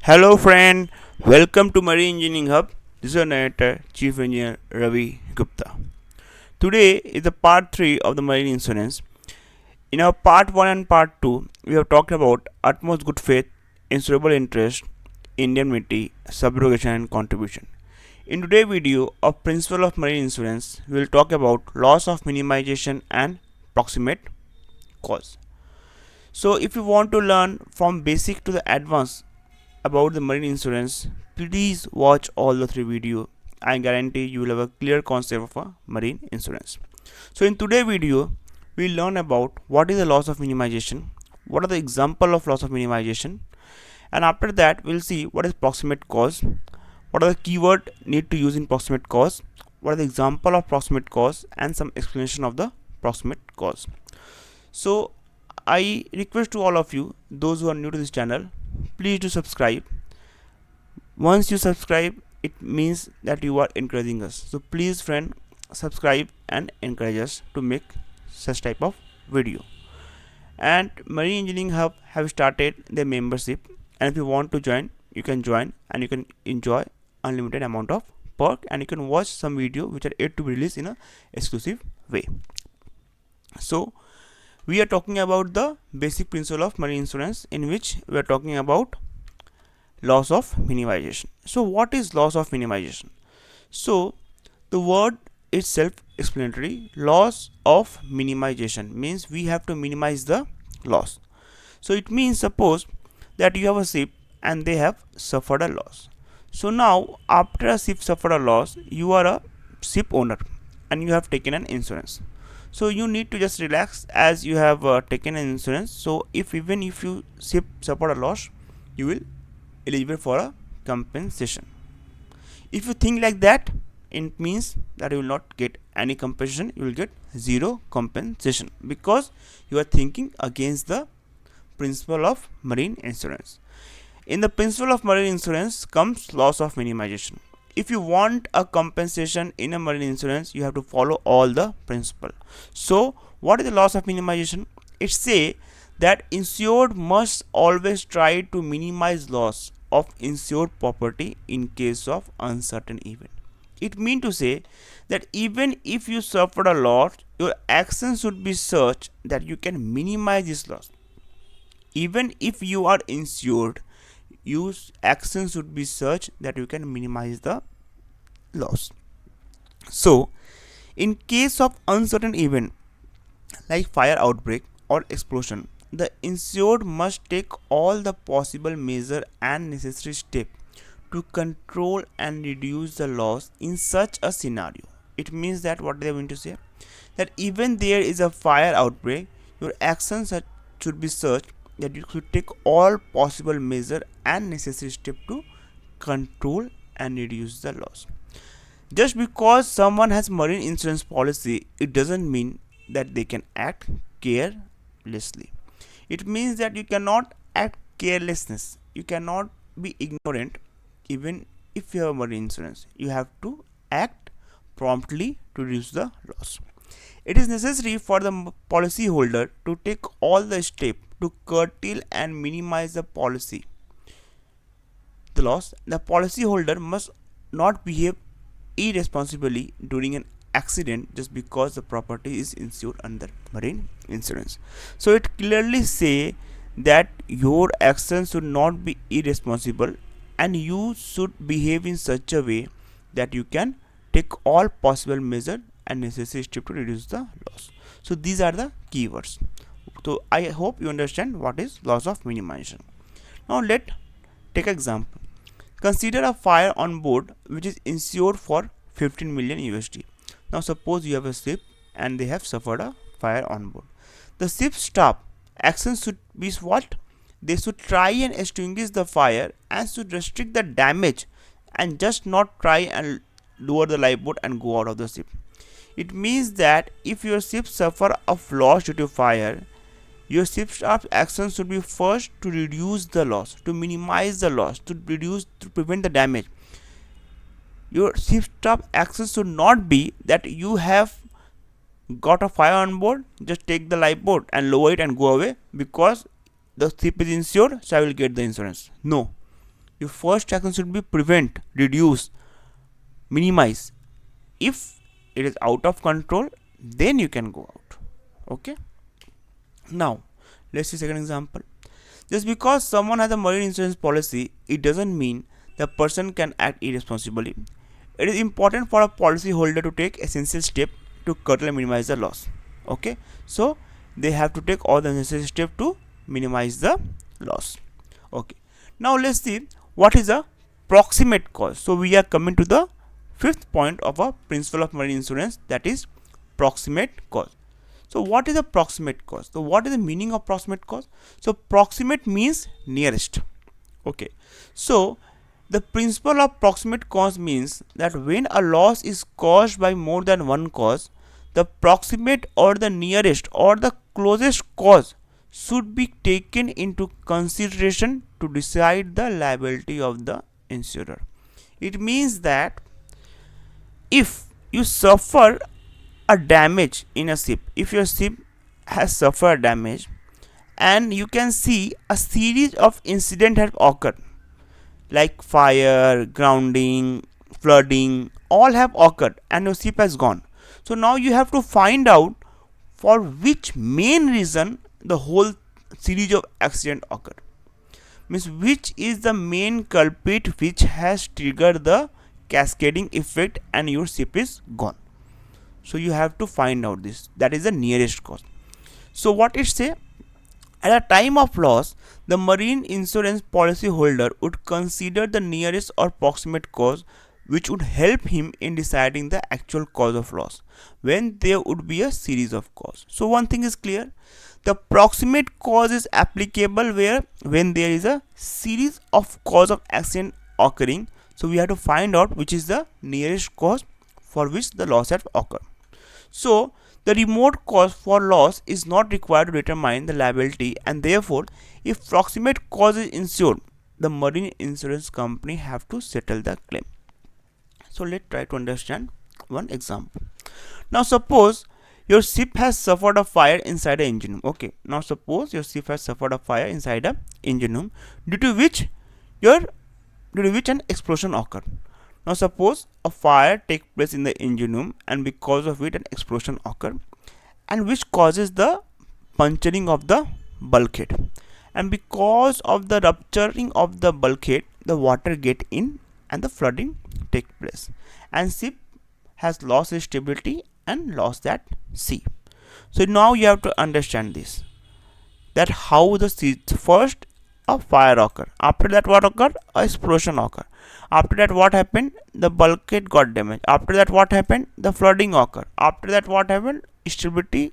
Hello friend, welcome to Marine Engineering Hub. This is your narrator, Chief Engineer Ravi Gupta. Today is the part 3 of the marine insurance. In our part 1 and part 2, we have talked about utmost good faith, insurable interest, indemnity, subrogation and contribution. In today's video of principle of marine insurance, we will talk about loss of minimization and proximate cause. So if you want to learn from basic to the advanced about the marine insurance, please watch all the 3 videos. I guarantee you will have a clear concept of a marine insurance. So in today's video, we learn about what is the loss of minimization, what are the example of loss of minimization, and after that we'll see what is proximate cause, what are the keyword need to use in proximate cause, what are the example of proximate cause, and some explanation of the proximate cause. So I request to all of you, those who are new to this channel, please do subscribe. Once you subscribe, it means that you are encouraging us. So please friend, subscribe and encourage us to make such type of video. And Marine Engineering Hub have started their membership, and if you want to join, you can join and you can enjoy unlimited amount of perk, and you can watch some video which are yet to be released in a exclusive way. So we are talking about the basic principle of marine insurance, in which we are talking about loss of minimization. So what is loss of minimization? So the word is self-explanatory. Loss of minimization means we have to minimize the loss. So it means, suppose that you have a ship and they have suffered a loss. So now after a ship suffered a loss, you are a ship owner and you have taken an insurance. So you need to just relax, as you have taken an insurance. So even if you ship suffer a loss, you will eligible for a compensation. If you think like that, it means that you will not get any compensation, you will get zero compensation, because you are thinking against the principle of marine insurance. In the principle of marine insurance comes loss of minimization. If you want a compensation in a marine insurance, you have to follow all the principle. So what is the loss of minimization? It say that insured must always try to minimize loss of insured property in case of uncertain event. It means to say that even if you suffered a loss, your actions should be such that you can minimize this loss. Even if you are insured, your actions should be such that you can minimize the loss. So in case of uncertain event like fire outbreak or explosion, the insured must take all the possible measure and necessary step to control and reduce the loss in such a scenario. It means that what they are going to say, that even there is a fire outbreak, your actions should be such that you should take all possible measure and necessary step to control and reduce the loss. Just because someone has marine insurance policy, it doesn't mean that they can act carelessly. It means that you cannot act carelessness. You cannot be ignorant. Even if you have marine insurance, you have to act promptly to reduce the loss. It is necessary for the policyholder to take all the steps to curtail and minimize the loss. The policyholder must not behave irresponsibly during an accident just because the property is insured under marine insurance. So it clearly say that your actions should not be irresponsible, and you should behave in such a way that you can take all possible measure and necessary steps to reduce the loss. So these are the keywords. So I hope you understand what is loss of minimization. Now let take example. Consider a fire on board which is insured for 15 million USD. Now suppose you have a ship and they have suffered a fire on board. The ship's staff actions should be what? They should try and extinguish the fire and should restrict the damage, and just not try and lower the lifeboat and go out of the ship. It means that if your ship suffer a loss due to fire, your ship staff actions should be first to reduce the loss, to minimize the loss, to prevent the damage. Your ship staff actions should not be that you have got a fire on board, just take the lifeboat and lower it and go away because the ship is insured, so I will get the insurance. No, Your first action should be prevent, reduce, minimize. If it is out of control, then you can go out. Okay. Now, let's see second example. Just because someone has a marine insurance policy, it doesn't mean the person can act irresponsibly. It is important for a policyholder to take essential steps to curtail and minimize the loss. Okay, so they have to take all the necessary steps to minimize the loss. Okay, now let's see what is a proximate cause. So we are coming to the fifth point of a principle of marine insurance, that is proximate cause. So what is a proximate cause? So what is the meaning of proximate cause? So proximate means nearest. Okay, so the principle of proximate cause means that when a loss is caused by more than one cause, the proximate or the nearest or the closest cause should be taken into consideration to decide the liability of the insurer. It means that if you suffer a damage in a ship, if your ship has suffered damage and you can see a series of incidents have occurred, like fire, grounding, flooding, all have occurred and your ship has gone. So now you have to find out for which main reason the whole series of accident occurred. Means which is the main culprit which has triggered the cascading effect and your ship is gone. So you have to find out this. That is the nearest cause. So what it say? At a time of loss, the marine insurance policyholder would consider the nearest or proximate cause, which would help him in deciding the actual cause of loss when there would be a series of causes. So one thing is clear, the proximate cause is applicable where when there is a series of cause of accident occurring. So we have to find out which is the nearest cause for which the loss has occurred. So the remote cause for loss is not required to determine the liability, and therefore if proximate cause is insured, the marine insurance company have to settle the claim. So let's try to understand one example. Now suppose your ship has suffered a fire inside an engine room. Okay, now suppose your ship has suffered a fire inside an engine room due to which an explosion occurred. Now suppose a fire takes place in the engine room and because of it an explosion occurred, and which causes the puncturing of the bulkhead, and because of the rupturing of the bulkhead the water get in and the flooding take place and ship has lost its stability and lost that sea. So now you have to understand this, that how the sea, first a fire occurred, after that what occurred, a explosion occurred, after that what happened, the bulkhead got damaged, after that what happened, the flooding occurred, after that what happened, stability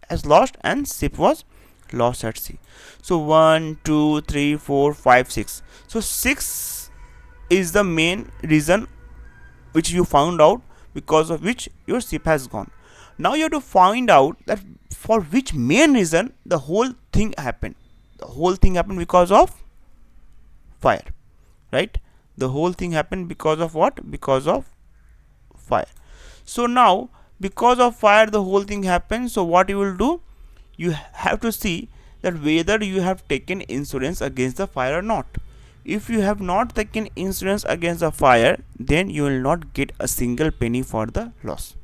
has lost and ship was lost at sea. So 1 2 3 4 5 6. So 6 is the main reason which you found out because of which your ship has gone. Now you have to find out that for which main reason the whole thing happened. The whole thing happened because of fire, right? The whole thing happened because of what? Because of fire. So now because of fire the whole thing happened. So what you will do, you have to see that whether you have taken insurance against the fire or not. If you have not taken insurance against the fire, then you will not get a single penny for the loss.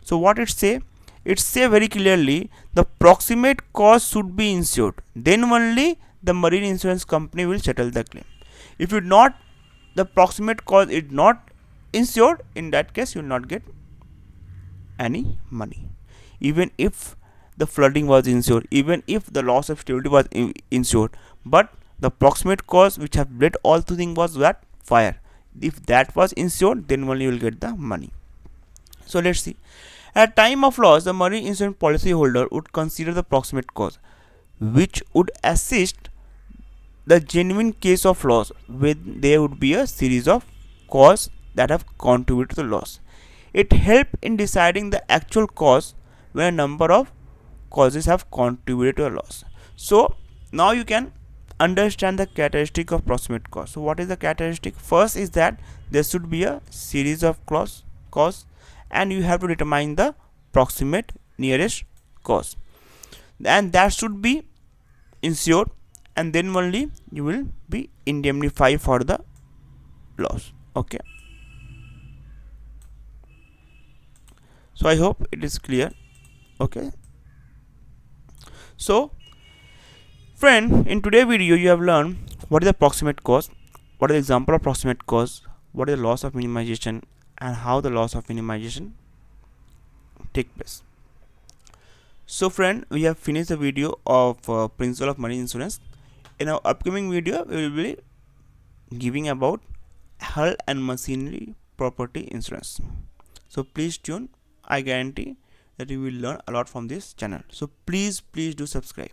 So what it say? It say very clearly the proximate cause should be insured, then only the marine insurance company will settle the claim. If you not, the proximate cause is not insured, in that case you will not get any money. Even if the flooding was insured, even if the loss of stability was insured, but the proximate cause which have led all to things was that fire. If that was insured, then only you will get the money. So let's see. At time of loss, the marine insurance policyholder would consider the proximate cause, which would assist the genuine case of loss when there would be a series of causes that have contributed to the loss. It helps in deciding the actual cause when a number of causes have contributed to a loss. So now you can understand the characteristic of proximate cause. So what is the characteristic? First is that there should be a series of cause and you have to determine the proximate nearest cause, and that should be insured, and then only you will be indemnified for the loss. Okay, so I hope it is clear. Okay, so friend, in today's video you have learned what is the proximate cause, what is the example of proximate cause, what is the loss of minimization, and how the loss of minimization take place. So friend, we have finished the video of principle of marine insurance. In our upcoming video we will be giving about hull and machinery property insurance. So please tune. I guarantee that you will learn a lot from this channel. So please do subscribe.